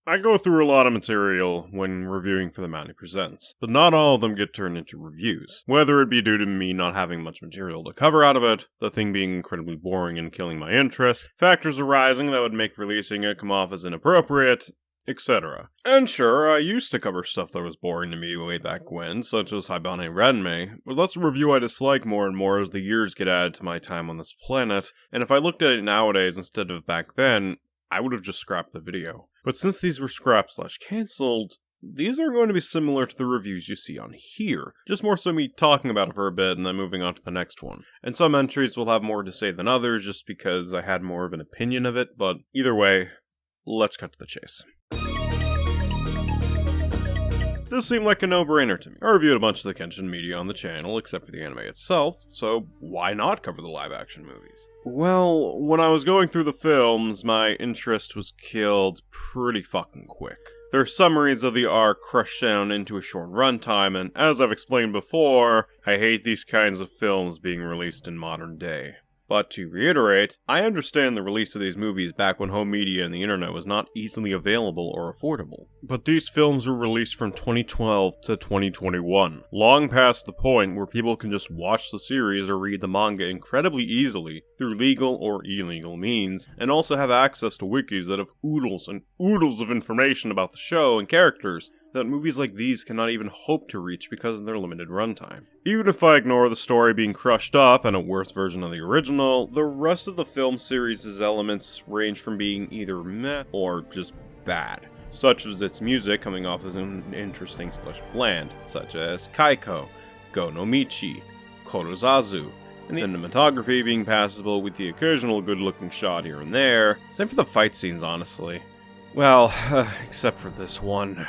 I go through a lot of material when reviewing for the Mounty Presents, but not all of them get turned into reviews. Whether it be due to me not having much material to cover out of it, the thing being incredibly boring and killing my interest, factors arising that would make releasing it come off as inappropriate, etc. And sure, I used to cover stuff that was boring to me way back when, such as Haibane Renmei, but that's a review I dislike more and more as the years get added to my time on this planet, and if I looked at it nowadays instead of back then, I would have just scrapped the video. But since these were scrapped/cancelled, these are going to be similar to the reviews you see on here, just more so me talking about it for a bit and then moving on to the next one. And some entries will have more to say than others just because I had more of an opinion of it, but either way, let's cut to the chase. This seemed like a no-brainer to me. I reviewed a bunch of the Kenshin media on the channel, except for the anime itself, so why not cover the live-action movies? Well, when I was going through the films, my interest was killed pretty fucking quick. Their summaries of the arc crushed down into a short runtime, and as I've explained before, I hate these kinds of films being released in modern day. But to reiterate, I understand the release of these movies back when home media and the internet was not easily available or affordable. But these films were released from 2012 to 2021, long past the point where people can just watch the series or read the manga incredibly easily through legal or illegal means, and also have access to wikis that have oodles and oodles of information about the show and characters that movies like these cannot even hope to reach because of their limited runtime. Even if I ignore the story being crushed up and a worse version of the original, the rest of the film series' elements range from being either meh or just bad, such as its music coming off as interesting/bland, such as Kaiko, Go no Michi, Korozazu, and the cinematography being passable with the occasional good-looking shot here and there. Same for the fight scenes, honestly. Well, except for this one.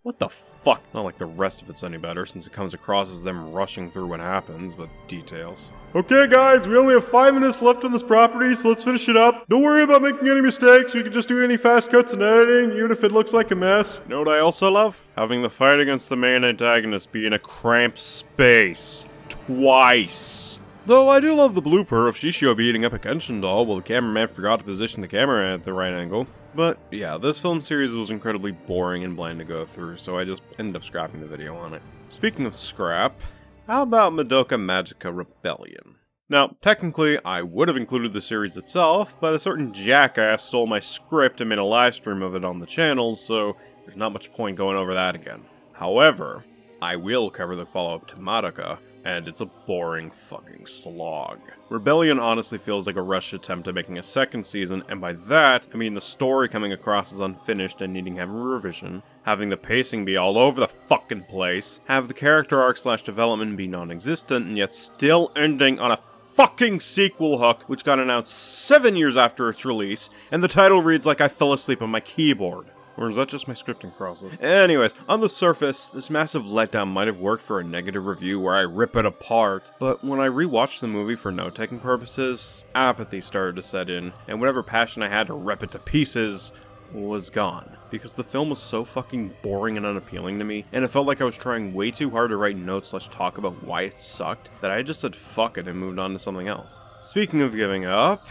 What the fuck? Not like the rest of it's any better, since it comes across as them rushing through what happens, but details. Okay guys, we only have 5 minutes left on this property, so let's finish it up. Don't worry about making any mistakes, we can just do any fast cuts and editing, even if it looks like a mess. You know what I also love? Having the fight against the main antagonist be in a cramped space. Twice. Though I do love the blooper of Shishio beating up a Kenshin doll while the cameraman forgot to position the camera at the right angle. But yeah, this film series was incredibly boring and bland to go through, so I just ended up scrapping the video on it. Speaking of scrap, how about Madoka Magica Rebellion? Now, technically, I would have included the series itself, but a certain jackass stole my script and made a live stream of it on the channel, so there's not much point going over that again. However, I will cover the follow-up to Madoka, and it's a boring fucking slog. Rebellion honestly feels like a rushed attempt at making a second season, and by that, I mean the story coming across as unfinished and needing heavy revision, having the pacing be all over the fucking place, have the character arc/development be non-existent, and yet still ending on a fucking sequel hook, which got announced 7 years after its release, and the title reads like I fell asleep on my keyboard. Or is that just my scripting process? Anyways, on the surface, this massive letdown might have worked for a negative review where I rip it apart, but when I rewatched the movie for note-taking purposes, apathy started to set in, and whatever passion I had to rip it to pieces was gone. Because the film was so fucking boring and unappealing to me, and it felt like I was trying way too hard to write notes/talk about why it sucked, that I just said fuck it and moved on to something else. Speaking of giving up,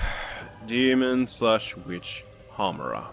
Demon/Witch Hamura.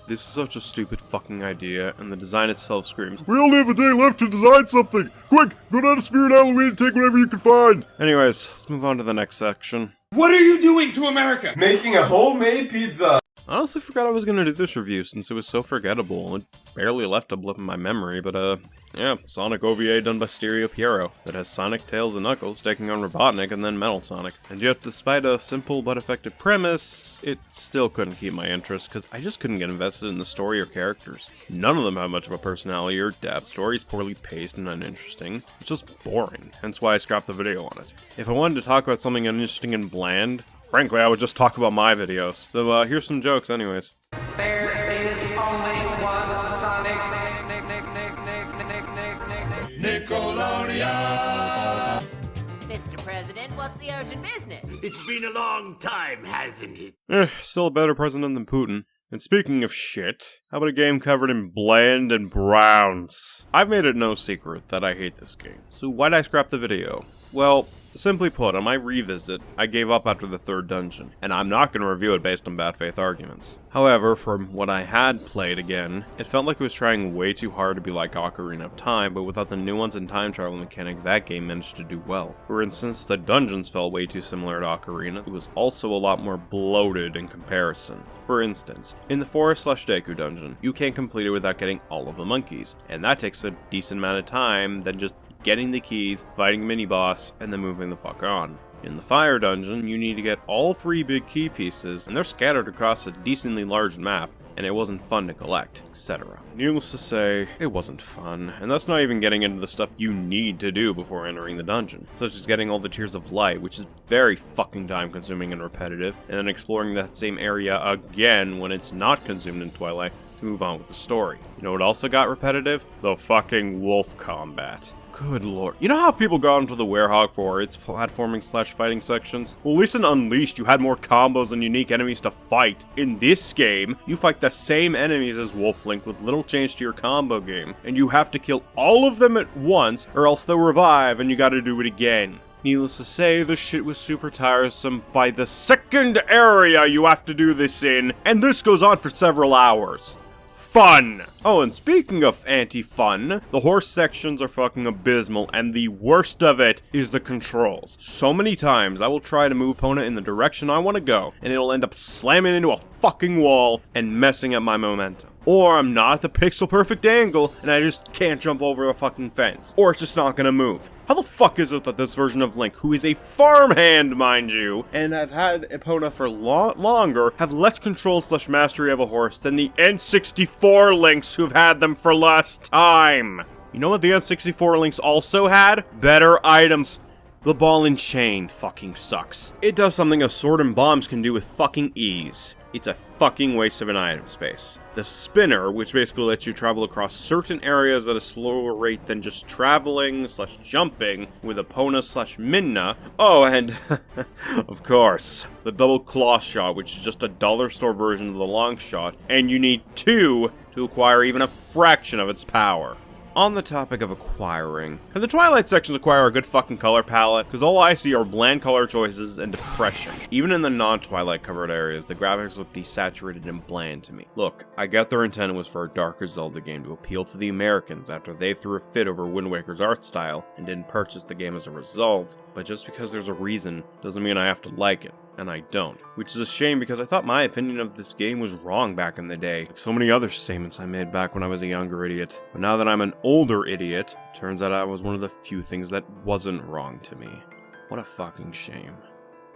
This is such a stupid fucking idea, and the design itself screams, "We only have a day left to design something! Quick, go down to Spirit Halloween and take whatever you can find!" Anyways, let's move on to the next section. What are you doing to America? Making a homemade pizza! I honestly forgot I was gonna do this review since it was so forgettable. It barely left a blip in my memory, but yeah, Sonic OVA done by Stereo Piero that has Sonic, Tails, and Knuckles taking on Robotnik and then Metal Sonic. And yet, despite a simple but effective premise, it still couldn't keep my interest because I just couldn't get invested in the story or characters. None of them have much of a personality or depth, story's poorly paced and uninteresting. It's just boring, hence why I scrapped the video on it. If I wanted to talk about something uninteresting and bland, frankly, I would just talk about my videos. So here's some jokes anyways. There is only one Sonic. Nickelodeon. Mr. President, what's the urgent business? It's been a long time, hasn't it? Still a better president than Putin. And speaking of shit, how about a game covered in bland and browns? I've made it no secret that I hate this game, so why'd I scrap the video? Well, simply put, on my revisit, I gave up after the 3rd dungeon, and I'm not going to review it based on bad faith arguments. However, from what I had played again, it felt like it was trying way too hard to be like Ocarina of Time, but without the nuance and time travel mechanic that game managed to do well. For instance, the dungeons felt way too similar to Ocarina. It was also a lot more bloated in comparison. For instance, in the Forest/Deku dungeon, you can't complete it without getting all of the monkeys, and that takes a decent amount of time than just getting the keys, fighting a mini-boss, and then moving the fuck on. In the Fire dungeon, you need to get all 3 big key pieces, and they're scattered across a decently large map, and it wasn't fun to collect, etc. Needless to say, it wasn't fun, and that's not even getting into the stuff you need to do before entering the dungeon, such as getting all the Tears of Light, which is very fucking time-consuming and repetitive, and then exploring that same area again when it's not consumed in Twilight to move on with the story. You know what also got repetitive? The fucking wolf combat. Good lord. You know how people got into the Werehog for its platforming/fighting sections? Well, at least in Unleashed, you had more combos and unique enemies to fight. In this game, you fight the same enemies as Wolf Link with little change to your combo game, and you have to kill all of them at once, or else they'll revive and you gotta do it again. Needless to say, this shit was super tiresome by the 2nd area you have to do this in, and this goes on for several hours. Fun! Oh, and speaking of anti-fun, the horse sections are fucking abysmal, and the worst of it is the controls. So many times I will try to move opponent in the direction I want to go, and it'll end up slamming into a fucking wall and messing up my momentum. Or I'm not at the pixel perfect angle, and I just can't jump over a fucking fence. Or it's just not gonna move. How the fuck is it that this version of Link, who is a farmhand, mind you, and I've had Epona for longer, have less control/mastery of a horse than the N64 Links who've had them for less time? You know what the N64 Links also had? Better items. The ball and chain fucking sucks. It does something a sword and bombs can do with fucking ease. It's a fucking waste of an item space. The spinner, which basically lets you travel across certain areas at a slower rate than just traveling/jumping with Epona/Minna. Oh, and of course, the double claw shot, which is just a dollar store version of the long shot, and you need 2 to acquire even a fraction of its power. On the topic of acquiring, can the Twilight sections acquire a good fucking color palette? Because all I see are bland color choices and depression. Even in the non-Twilight covered areas, the graphics look desaturated and bland to me. Look, I get their intent was for a darker Zelda game to appeal to the Americans after they threw a fit over Wind Waker's art style and didn't purchase the game as a result, but just because there's a reason doesn't mean I have to like it. And I don't. Which is a shame because I thought my opinion of this game was wrong back in the day, like so many other statements I made back when I was a younger idiot. But now that I'm an older idiot, turns out I was one of the few things that wasn't wrong to me. What a fucking shame.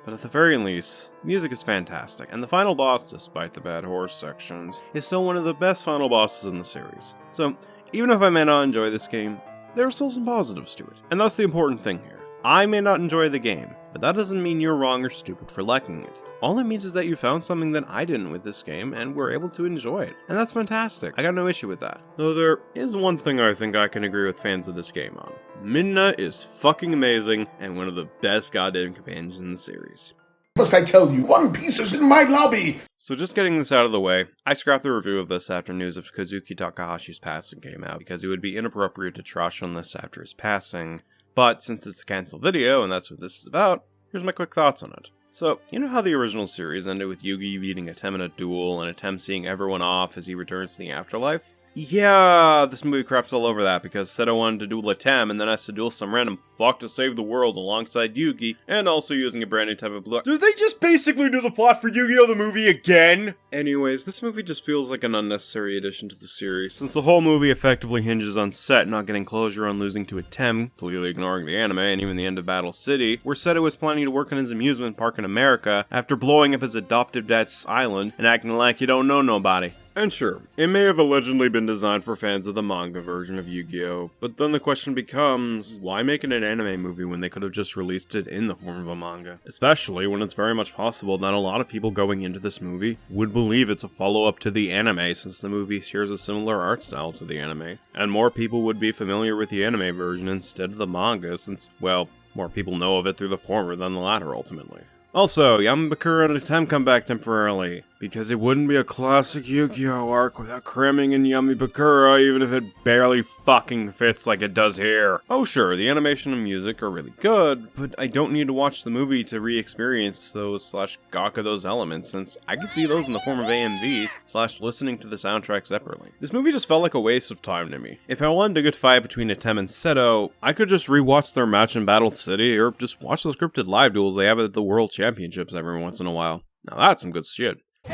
But at the very least, music is fantastic, and the final boss, despite the bad horse sections, is still one of the best final bosses in the series. So, even if I may not enjoy this game, there are still some positives to it. And that's the important thing here. I may not enjoy the game, but that doesn't mean you're wrong or stupid for liking it. All it means is that you found something that I didn't with this game and were able to enjoy it. And that's fantastic. I got no issue with that. Though there is one thing I think I can agree with fans of this game on. Minna is fucking amazing and one of the best goddamn companions in the series. Must I tell you, One Piece is in my lobby! So just getting this out of the way, I scrapped the review of this after news of Kazuki Takahashi's passing came out because it would be inappropriate to trash on this after his passing. But since it's a cancelled video and that's what this is about, here's my quick thoughts on it. So, you know how the original series ended with Yugi beating Atem in a duel and Atem seeing everyone off as he returns to the afterlife? Yeah, this movie craps all over that because Seto wanted to duel Atem and then has to duel some random fuck to save the world alongside Yugi, and also using a brand new type of blood. Did they just basically do the plot for Yu-Gi-Oh! The movie again? Anyways, this movie just feels like an unnecessary addition to the series, since the whole movie effectively hinges on Set not getting closure on losing to Atem, completely ignoring the anime and even the end of Battle City, where Seto was planning to work on his amusement park in America after blowing up his adoptive dad's island and acting like you don't know nobody. And sure, it may have allegedly been designed for fans of the manga version of Yu-Gi-Oh! But then the question becomes, why make it an anime movie when they could have just released it in the form of a manga? Especially when it's very much possible that a lot of people going into this movie would believe it's a follow-up to the anime since the movie shares a similar art style to the anime. And more people would be familiar with the anime version instead of the manga since, well, more people know of it through the former than the latter ultimately. Also, Yamabakura and Atem come back temporarily, because it wouldn't be a classic Yu-Gi-Oh! Arc without cramming in Yamabakura, even if it barely fucking fits like it does here. Oh sure, the animation and music are really good, but I don't need to watch the movie to re-experience those /gawk of those elements, since I could see those in the form of AMVs / listening to the soundtrack separately. This movie just felt like a waste of time to me. If I wanted a good fight between Atem and Seto, I could just rewatch their match in Battle City, or just watch the scripted live duels they have at the World Championships every once in a while. Now that's some good shit. So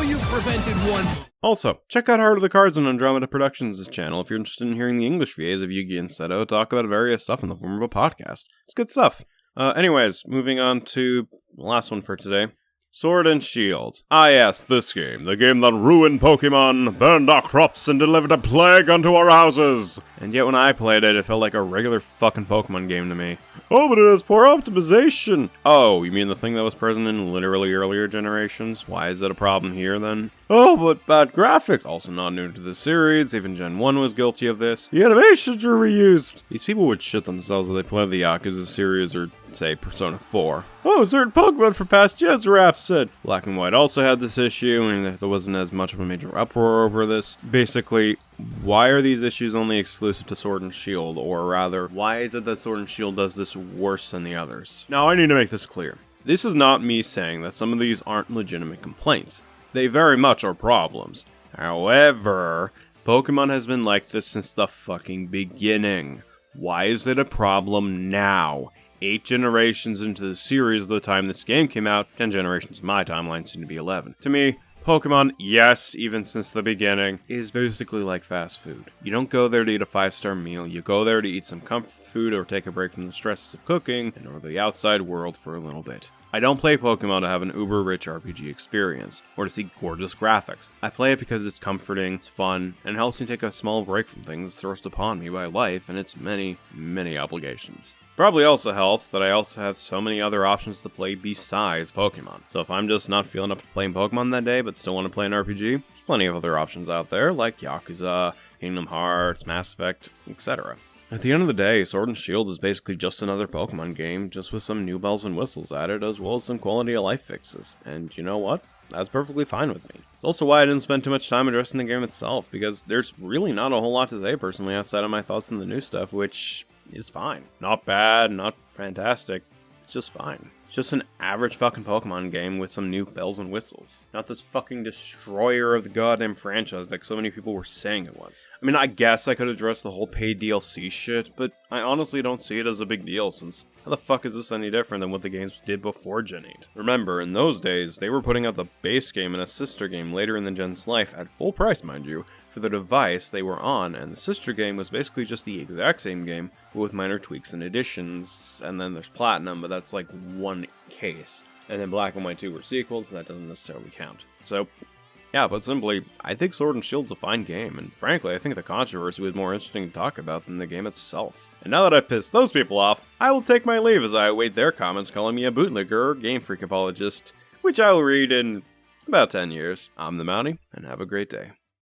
you prevented one. Also, check out Heart of the Cards on Andromeda Productions' channel if you're interested in hearing the English VAs of Yugi and Seto talk about various stuff in the form of a podcast. It's good stuff. Anyways, moving on to the last one for today. Sword and Shield. Ah yes, this game. The game that ruined Pokemon, burned our crops, and delivered a plague unto our houses. And yet when I played it, it felt like a regular fucking Pokemon game to me. Oh, but it has poor optimization. Oh, you mean the thing that was present in literally earlier generations? Why is it a problem here then? Oh, but bad graphics. Also not new to the series, even Gen 1 was guilty of this. The animations were reused. These people would shit themselves if they played the Yakuza series or, say, Persona 4. Oh, certain Pokemon for past gens were absent. Black and White also had this issue, and there wasn't as much of a major uproar over this. Basically, why are these issues only exclusive to Sword and Shield? Or rather, why is it that Sword and Shield does this worse than the others? Now, I need to make this clear. This is not me saying that some of these aren't legitimate complaints. They very much are problems. However, Pokemon has been like this since the fucking beginning. Why is it a problem now? 8 generations into the series, the time this game came out, 10 generations in my timeline, soon to be 11. To me, Pokemon, yes, even since the beginning, is basically like fast food. You don't go there to eat a 5-star meal, you go there to eat some comfort food or take a break from the stresses of cooking and or the outside world for a little bit. I don't play Pokemon to have an uber-rich RPG experience, or to see gorgeous graphics. I play it because it's comforting, it's fun, and helps me take a small break from things thrust upon me by life and its many, many obligations. Probably also helps that I also have so many other options to play besides Pokemon. So if I'm just not feeling up to playing Pokemon that day but still want to play an RPG, there's plenty of other options out there like Yakuza, Kingdom Hearts, Mass Effect, etc. At the end of the day, Sword and Shield is basically just another Pokemon game, just with some new bells and whistles added, as well as some quality of life fixes. And you know what? That's perfectly fine with me. It's also why I didn't spend too much time addressing the game itself, because there's really not a whole lot to say personally outside of my thoughts on the new stuff, which is fine. Not bad, not fantastic, it's just fine. It's just an average fucking Pokemon game with some new bells and whistles. Not this fucking destroyer of the goddamn franchise like so many people were saying it was. I mean, I guess I could address the whole paid DLC shit, but I honestly don't see it as a big deal since how the fuck is this any different than what the games did before Gen 8? Remember, in those days, they were putting out the base game and a sister game later in the gen's life at full price, mind you, for the device they were on, and the sister game was basically just the exact same game, but with minor tweaks and additions, and then there's Platinum, but that's like one case. And then Black and White 2 were sequels, and that doesn't necessarily count. So, yeah, put simply, I think Sword and Shield's a fine game, and frankly, I think the controversy was more interesting to talk about than the game itself. And now that I've pissed those people off, I will take my leave as I await their comments calling me a bootlegger or Game Freak apologist, which I will read in about 10 years. I'm the Mounty, and have a great day.